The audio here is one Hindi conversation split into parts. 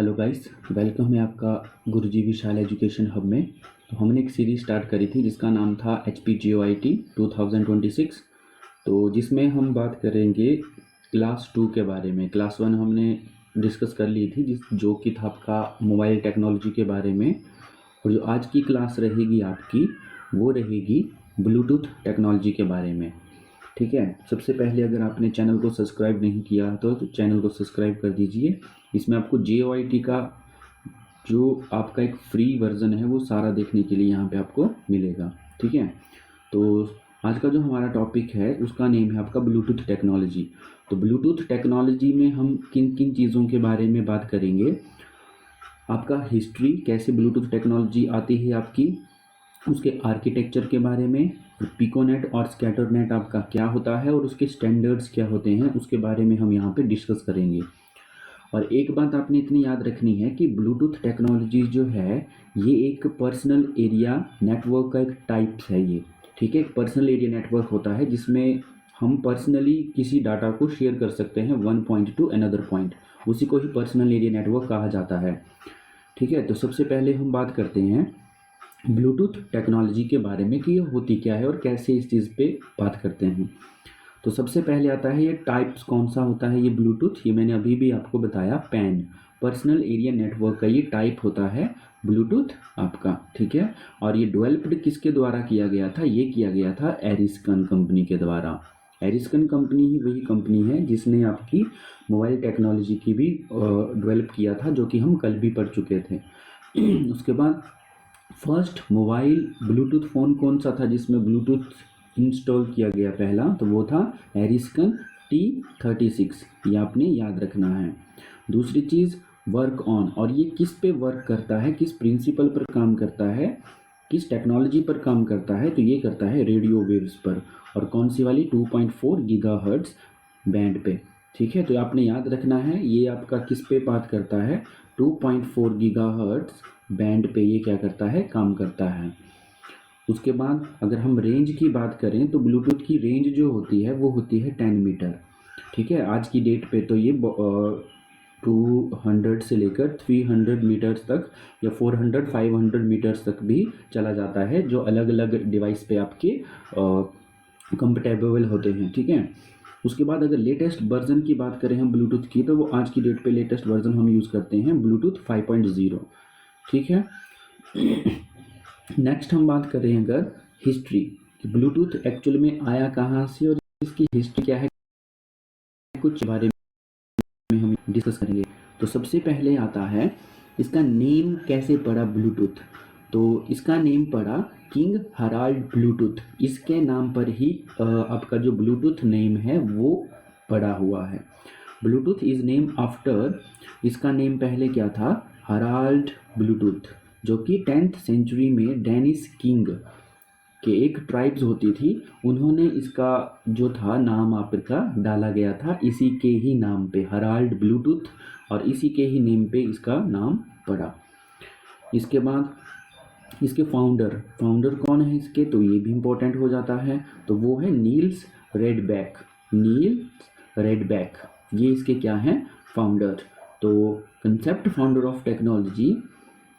हेलो गाइस, वेलकम है आपका गुरुजी विशाल एजुकेशन हब में। तो हमने एक सीरीज़ स्टार्ट करी थी जिसका नाम था HPGOIT 2026। तो जिसमें हम बात करेंगे क्लास 2 के बारे में। क्लास 1 हमने डिस्कस कर ली थी जो कि था आपका मोबाइल टेक्नोलॉजी के बारे में। और जो आज की क्लास रहेगी आपकी वो रहेगी ब्लूटूथ टेक्नोलॉजी के बारे में। ठीक है, सबसे पहले अगर आपने चैनल को सब्सक्राइब नहीं किया तो चैनल को सब्सक्राइब कर दीजिए। इसमें आपको JOIT का जो आपका एक फ्री वर्जन है वो सारा देखने के लिए यहाँ पे आपको मिलेगा। ठीक है, तो आज का जो हमारा टॉपिक है उसका नेम है आपका ब्लूटूथ टेक्नोलॉजी। तो ब्लूटूथ टेक्नोलॉजी में हम किन किन चीज़ों के बारे में बात करेंगे। आपका हिस्ट्री, कैसे ब्लूटूथ टेक्नोलॉजी आती है आपकी, उसके आर्किटेक्चर के बारे में, पिकोनेट और स्कैटरनेट आपका क्या होता है और उसके स्टैंडर्ड्स क्या होते हैं उसके बारे में हम यहाँ पे डिस्कस करेंगे। और एक बात आपने इतनी याद रखनी है कि ब्लूटूथ टेक्नोलॉजी जो है ये एक पर्सनल एरिया नेटवर्क का एक टाइप है ये। ठीक है, एक पर्सनल एरिया नेटवर्क होता है जिसमें हम पर्सनली किसी डाटा को शेयर कर सकते हैं one point two another point, उसी को ही पर्सनल एरिया नेटवर्क कहा जाता है। ठीक है, तो सबसे पहले हम बात करते हैं ब्लूटूथ टेक्नोलॉजी के बारे में कि ये होती क्या है और कैसे इस चीज़ पे बात करते हैं। तो सबसे पहले आता है ये टाइप्स कौन सा होता है ये ब्लूटूथ। ये मैंने अभी भी आपको बताया, पैन पर्सनल एरिया नेटवर्क का ये टाइप होता है ब्लूटूथ आपका। ठीक है, और ये डेवलप्ड किसके द्वारा किया गया था, ये किया गया था एरिस्कन कंपनी के द्वारा। एरिस्कन कंपनी ही वही कंपनी है जिसने आपकी मोबाइल टेक्नोलॉजी की भी डेवलप किया था, जो कि हम कल भी पढ़ चुके थे। उसके बाद फर्स्ट मोबाइल ब्लूटूथ फ़ोन कौन सा था जिसमें ब्लूटूथ इंस्टॉल किया गया पहला, तो वो था एरिस्कन T36। ये आपने याद रखना है। दूसरी चीज़ वर्क ऑन, और ये किस पे वर्क करता है, किस प्रिंसिपल पर काम करता है, किस टेक्नोलॉजी पर काम करता है, तो ये करता है रेडियो वेव्स पर। और कौन सी वाली, 2.4 गीगाहर्ट्ज़ बैंड पे। ठीक है, तो आपने याद रखना है ये आपका किस पे बात करता है, 2.4 गीगाहर्ट्ज़ बैंड पे ये क्या करता है, काम करता है। उसके बाद अगर हम रेंज की बात करें तो ब्लूटूथ की रेंज जो होती है वो होती है 10 मीटर। ठीक है, आज की डेट पे तो ये 200 से लेकर 300 मीटर्स तक या 400-500 मीटर्स तक भी चला जाता है, जो अलग अलग डिवाइस पे आपके कंपेटेबल होते हैं। ठीक है, उसके बाद अगर लेटेस्ट वर्जन की बात करें हम ब्लूटूथ की, तो वो आज की डेट पे लेटेस्ट वर्जन हम यूज़ करते हैं ब्लूटूथ 5.0। ठीक है, नेक्स्ट हम बात करें अगर हिस्ट्री, कि ब्लूटूथ एक्चुअल में आया कहाँ से और इसकी हिस्ट्री क्या है, कुछ बारे में हम डिस्कस करेंगे। तो सबसे पहले आता है इसका नेम कैसे पड़ा ब्लूटूथ। तो इसका नेम पड़ा किंग हराल्ड ब्लूटूथ, इसके नाम पर ही आपका जो ब्लूटूथ नेम है वो पड़ा हुआ है। ब्लूटूथ इज़ नेम आफ्टर, इसका नेम पहले क्या था, हराल्ड ब्लूटूथ, जो कि 10th सेंचुरी में डेनिस किंग के एक ट्राइब्स होती थी, उन्होंने इसका जो था नाम आपका डाला गया था इसी के ही नाम पे, हराल्ड ब्लूटूथ, और इसी के ही नेम पे इसका नाम पड़ा। इसके बाद इसके फाउंडर कौन है इसके, तो ये भी इम्पोर्टेंट हो जाता है, तो वो है नील्स रेडबैक, ये इसके क्या हैं, फाउंडर। तो concept founder of technology,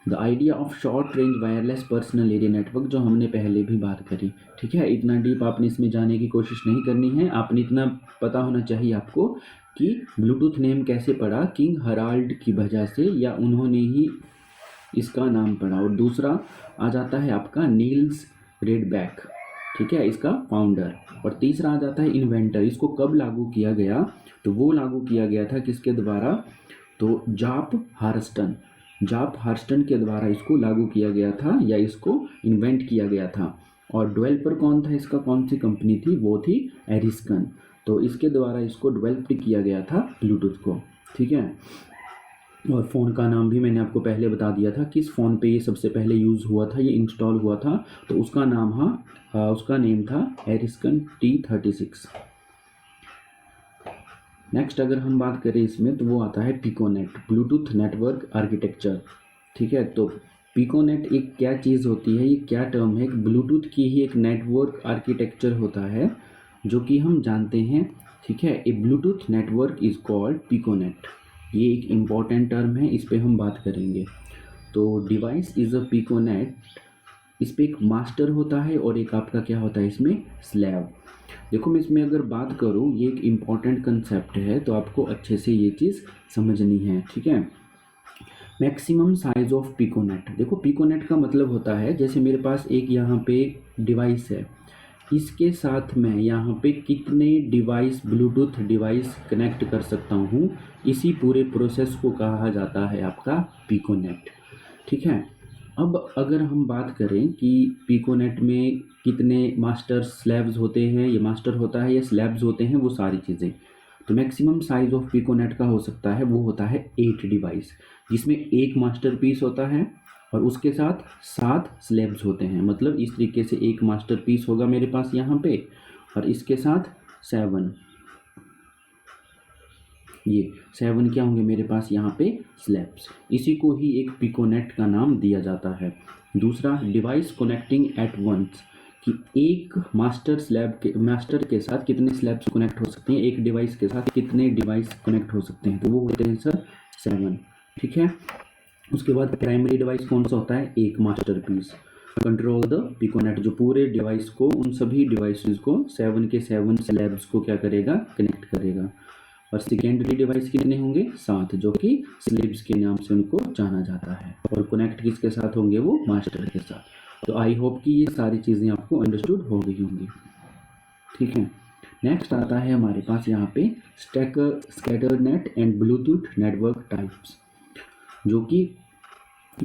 the idea of short range wireless personal area network, जो हमने पहले भी बात करी। ठीक है, इतना डीप आपने इसमें जाने की कोशिश नहीं करनी है, आपने इतना पता होना चाहिए आपको कि ब्लूटूथ नेम कैसे पड़ा, किंग हराल्ड की वजह से, या उन्होंने ही इसका नाम पड़ा। और दूसरा आ जाता है आपका नील्स रेडबैक, ठीक है, इसका फाउंडर। और तीसरा आ जाता है इन्वेंटर, इसको कब लागू किया गया, तो वो लागू किया गया था किसके द्वारा, तो जाप हार्स्टन के द्वारा इसको लागू किया गया था, या इसको इन्वेंट किया गया था। और डेवलपर कौन था इसका, कौन सी कंपनी थी, वो थी एरिस्कन। तो इसके द्वारा इसको डेवलप किया गया था ब्लूटूथ को। ठीक है, और फ़ोन का नाम भी मैंने आपको पहले बता दिया था, किस फ़ोन पे ये सबसे पहले यूज़ हुआ था, ये इंस्टॉल हुआ था, तो उसका नाम उसका नेम था एरिस्कन T36। नेक्स्ट अगर हम बात करें इसमें, तो वो आता है पिकोनेट, ब्लूटूथ नेटवर्क आर्किटेक्चर। ठीक है, तो पिकोनेट एक क्या चीज़ होती है, ये क्या टर्म है, एक ब्लूटूथ की ही एक नेटवर्क आर्किटेक्चर होता है जो कि हम जानते हैं। ठीक है, a Bluetooth network is called piconet. ये एक इम्पॉर्टेंट टर्म है, इस पे हम बात करेंगे। तो डिवाइस इज़ अ पिकोनेट, इस पे एक मास्टर होता है और एक आपका क्या होता है इसमें स्लैब। देखो मैं इसमें अगर बात करूँ, ये एक इम्पॉर्टेंट कंसेप्ट है, तो आपको अच्छे से ये चीज़ समझनी है, ठीक है। मैक्सिमम साइज ऑफ पिकोनेट, देखो पिकोनेट का मतलब होता है जैसे मेरे पास एक यहाँ पे डिवाइस है, इसके साथ मैं यहाँ पे कितने डिवाइस ब्लूटूथ डिवाइस कनेक्ट कर सकता हूँ, इसी पूरे प्रोसेस को कहा जाता है आपका पिकोनेट, ठीक है। अब अगर हम बात करें कि पिकोनेट में कितने मास्टर स्लैब्स होते हैं, ये मास्टर होता है या स्लैब्स होते हैं, वो सारी चीज़ें, तो मैक्सिमम साइज ऑफ पिकोनेट का हो सकता है वो होता है 8 डिवाइस, जिसमें एक मास्टर पीस होता है और उसके साथ 7 स्लैब्स होते हैं। मतलब इस तरीके से एक मास्टर पीस होगा मेरे पास यहाँ पे और इसके साथ 7, ये 7 क्या होंगे मेरे पास यहाँ पे स्लैब्स, इसी को ही एक पिकोनेट का नाम दिया जाता है। दूसरा, डिवाइस कनेक्टिंग एट वंस, कि एक मास्टर के साथ कितने स्लैब्स कनेक्ट हो सकते हैं, एक डिवाइस के साथ कितने डिवाइस कनेक्ट हो सकते हैं, तो वो होते हैं सर 7, ठीक है। उसके बाद प्राइमरी डिवाइस कौन सा होता है, एक master piece, control the piconet, जो पूरे डिवाइस को, उन सभी डिवाइसेस को 7 के 7 स्लैब्स को क्या करेगा, कनेक्ट करेगा। और सेकेंडरी डिवाइस कितने होंगे, 7, जो कि स्लीव्स के नाम से उनको जाना जाता है, और कनेक्ट किसके साथ होंगे, वो मास्टर के साथ। तो आई होप कि ये सारी चीज़ें आपको अंडरस्टूड हो गई होंगी, ठीक है। नेक्स्ट आता है हमारे पास यहाँ पे scatter net and Bluetooth network types, जो कि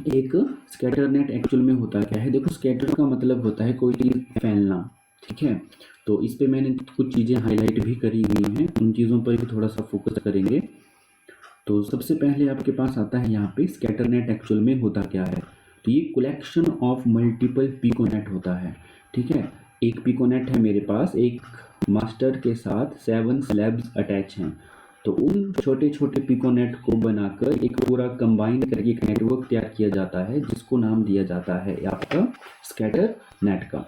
एक स्कैटर नेट एक्चुअल में होता क्या है, देखो स्कैटर का मतलब होता है कोई चीज़ फैलना, ठीक है। तो इस पे मैंने कुछ चीज़ें हाईलाइट भी करी हुई हैं, उन चीज़ों पर भी थोड़ा सा फोकस करेंगे। तो सबसे पहले आपके पास आता है यहाँ पे स्कैटर नेट एक्चुअल में होता क्या है, तो ये कलेक्शन ऑफ मल्टीपल पिकोनेट होता है, ठीक है। एक पिकोनेट है मेरे पास, एक मास्टर के साथ 7 स्लैब्स अटैच हैं, तो उन छोटे छोटे पिकोनेट को बनाकर एक पूरा कंबाइन करके एक नेटवर्क तैयार किया जाता है, जिसको नाम दिया जाता है आपका स्कैटर नेट का।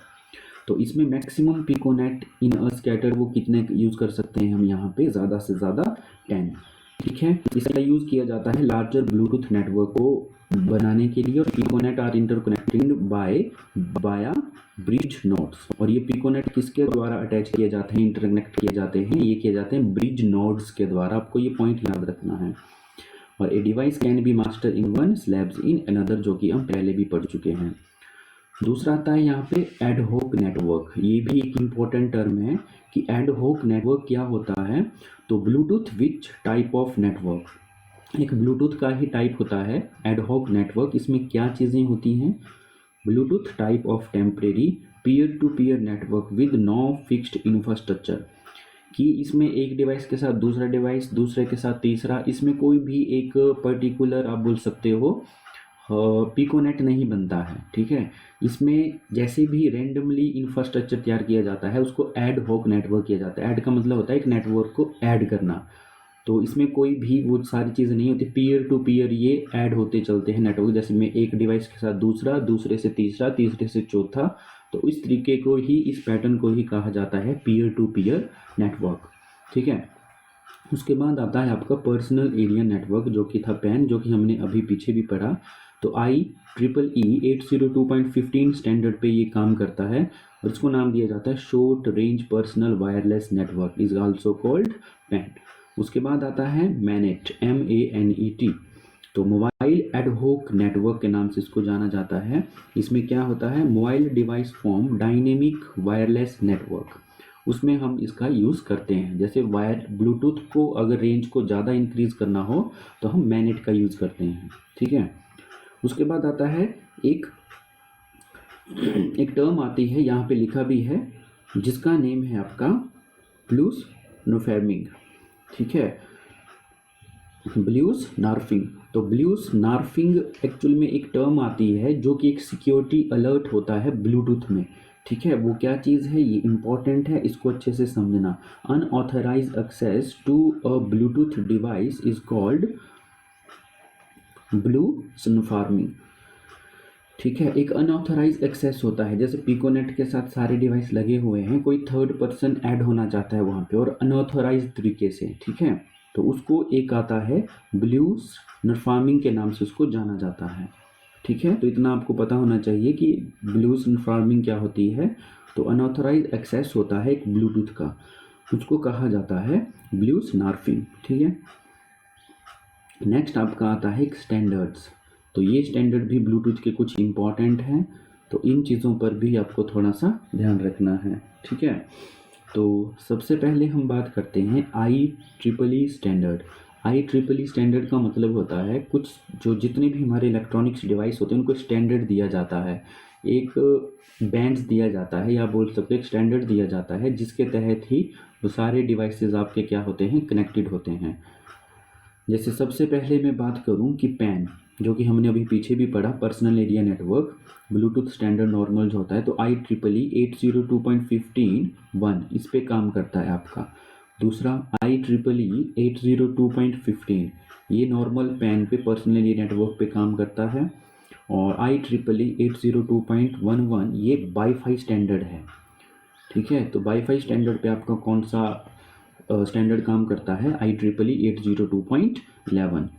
तो इसमें मैक्सिमम पिकोनेट इन अ स्कैटर वो कितने यूज़ कर सकते हैं हम यहाँ पे, ज़्यादा से ज़्यादा 10, ठीक है। इसका यूज़ किया जाता है लार्जर ब्लूटूथ नेटवर्क को बनाने के लिए, और पिकोनेट आर इंटरकनेक्टेड बाया ब्रिज नोड्स, और ये पिकोनेट किसके द्वारा अटैच किए जाते हैं, इंटरकनेक्ट किए जाते हैं, ये किए जाते हैं ब्रिज नोड्स के द्वारा, आपको ये पॉइंट याद रखना है। और a device can be master in one, slabs in another, जो कि हम पहले भी पढ़ चुके हैं। दूसरा आता है यहाँ पे एड होक नेटवर्क, ये भी एक इम्पोर्टेंट टर्म है कि एड होक नेटवर्क क्या होता है, तो Bluetooth which type of network, एक ब्लूटूथ का ही टाइप होता है एड होक नेटवर्क। इसमें क्या चीज़ें होती हैं, Bluetooth type of temporary peer to peer network with no fixed infrastructure, कि इसमें एक डिवाइस के साथ दूसरा डिवाइस, दूसरे के साथ तीसरा, इसमें कोई भी एक पर्टिकुलर आप बोल सकते हो पिकोनेट नहीं बनता है, ठीक है। इसमें जैसे भी रेंडमली इंफ्रास्ट्रक्चर तैयार किया जाता है उसको एड होक नेटवर्क किया जाता है। ऐड का मतलब होता है एक नेटवर्क को ऐड करना, तो इसमें कोई भी वो सारी चीज़ें नहीं होती, पीयर टू पीयर ये ऐड होते चलते हैं नेटवर्क, जैसे में एक डिवाइस के साथ दूसरा, दूसरे से तीसरा, तीसरे से चौथा, तो इस तरीके को ही, इस पैटर्न को ही कहा जाता है पीयर टू पीयर नेटवर्क, ठीक है। उसके बाद आता है आपका पर्सनल एरिया नेटवर्क, जो कि था पैन, जो कि हमने अभी पीछे भी पढ़ा। तो IEEE 802.15 स्टैंडर्ड पे ये काम करता है, और इसको नाम दिया जाता है short range personal wireless network, is also called pan. उसके बाद आता है मैनेट, MANET, तो मोबाइल एडहोक नेटवर्क के नाम से इसको जाना जाता है। इसमें क्या होता है, mobile device form dynamic wireless network, उसमें हम इसका यूज़ करते हैं। जैसे वायर ब्लूटूथ को अगर रेंज को ज़्यादा इंक्रीज़ करना हो तो हम मैनेट का यूज़ करते हैं, ठीक है। उसके बाद आता है एक टर्म आती है, यहाँ पे लिखा भी है, जिसका नेम है आपका ब्लूस नॉर्फिंग, ठीक है, ब्लूस नॉर्फिंग। तो ब्लूस नॉर्फिंग एक्चुअल में एक टर्म आती है जो कि एक सिक्योरिटी अलर्ट होता है ब्लूटूथ में, ठीक है। वो क्या चीज़ है, ये इंपॉर्टेंट है, इसको अच्छे से समझना। Unauthorised access to a Bluetooth device is called bluesnarfing, ठीक है। एक अनऑथराइज एक्सेस होता है, जैसे पिकोनेट के साथ सारे डिवाइस लगे हुए हैं, कोई थर्ड पर्सन ऐड होना चाहता है वहाँ पे और अनऑथराइज तरीके से, ठीक है, तो उसको एक आता है ब्लूटूथ नरफार्मिंग के नाम से उसको जाना जाता है। ठीक है, तो इतना आपको पता होना चाहिए कि ब्लूटूथ नरफार्मिंग क्या होती है। तो अनऑथराइज एक्सेस होता है एक ब्लूटूथ का, उसको कहा जाता है ब्लूटूथ नार्फिंग। ठीक है, नेक्स्ट आपका आता है स्टैंडर्ड्स। तो ये स्टैंडर्ड भी ब्लूटूथ के कुछ इंपॉर्टेंट हैं, तो इन चीज़ों पर भी आपको थोड़ा सा ध्यान रखना है। ठीक है, तो सबसे पहले हम बात करते हैं IEEE स्टैंडर्ड। IEEE स्टैंडर्ड का मतलब होता है कुछ जो जितने भी हमारे इलेक्ट्रॉनिक्स डिवाइस होते हैं उनको स्टैंडर्ड दिया जाता है, एक बैंड्स दिया जाता है, या बोल सकते हैं एक स्टैंडर्ड दिया जाता है, जिसके तहत ही वो सारे डिवाइसेस आपके क्या होते हैं, कनेक्टेड होते हैं। जैसे सबसे पहले मैं बात करूं कि पैन, जो कि हमने अभी पीछे भी पढ़ा, personal area network Bluetooth standard normal जो होता है, तो IEEE 802.15.1 इस पे काम करता है आपका। दूसरा IEEE 802.15 ये नॉर्मल पैन पे पर्सनल एरिया नेटवर्क पे काम करता है। और IEEE 802.11 ये वाईफाई स्टैंडर्ड है। ठीक है, तो वाईफाई स्टैंडर्ड पे आपका कौन सा स्टैंडर्ड काम करता है, IEEE 802.11।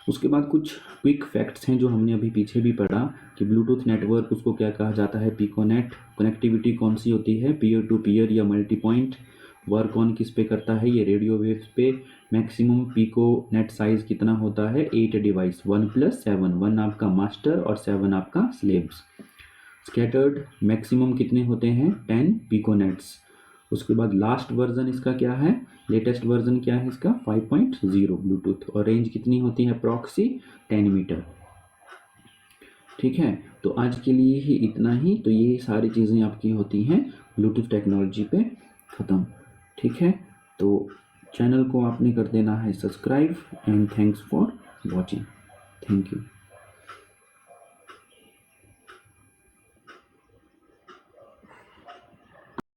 उसके बाद कुछ क्विक फैक्ट्स हैं जो हमने अभी पीछे भी पढ़ा कि ब्लूटूथ नेटवर्क उसको क्या कहा जाता है, पिकोनेट। कनेक्टिविटी कौन सी होती है, पीयर टू पीयर या मल्टी पॉइंट। वर्क ऑन किस पे करता है, ये रेडियो वेव्स पे। मैक्सिमम पिको नेट साइज कितना होता है, 8 डिवाइस, 1 + 7, 1 आपका मास्टर और 7 आपका स्लेव्स। स्कैटर्ड मैक्सिमम कितने होते हैं, 10 पिकोनेट्स। उसके बाद लास्ट वर्जन इसका क्या है, लेटेस्ट वर्जन क्या है इसका, 5.0 ब्लूटूथ। और रेंज कितनी होती है, प्रॉक्सी 10 मीटर। ठीक है, तो आज के लिए ही इतना ही। तो ये सारी चीज़ें आपकी होती हैं ब्लूटूथ टेक्नोलॉजी पे ख़त्म। ठीक है, तो चैनल को आपने कर देना है subscribe. And thanks for watching. Thank you.